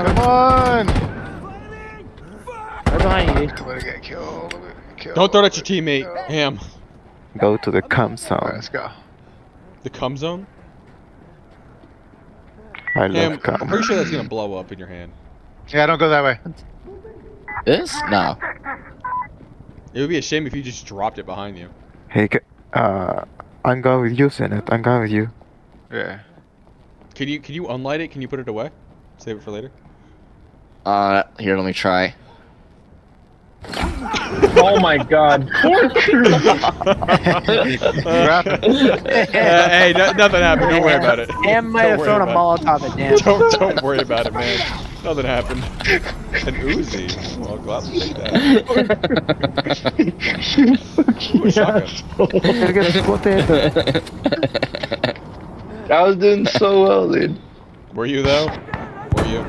Come on! Right behind you. I'm gonna get killed. I'm gonna get killed. Don't throw it at your teammate. Ham. Go to the cum Alright, zone. let's go. The cum zone? I Ham, love cum. I'm pretty sure that's gonna blow up in your hand. Yeah, don't go that way. This? No. It would be a shame if you just dropped it behind you. Hey, I'm going with you, Senate. I'm going with you. Yeah. Can you unlight it? Can you put it away? Save it for later. Here, let me try. Oh my god. Hey, nothing happened. Don't worry about it. Ham might have thrown a Molotov at Dan. Don't worry about it, man. Nothing happened. An Uzi. Well, gladly take that. Ooh, a shotgun. I get spotted. I was doing so well, dude. Were you though? Were you?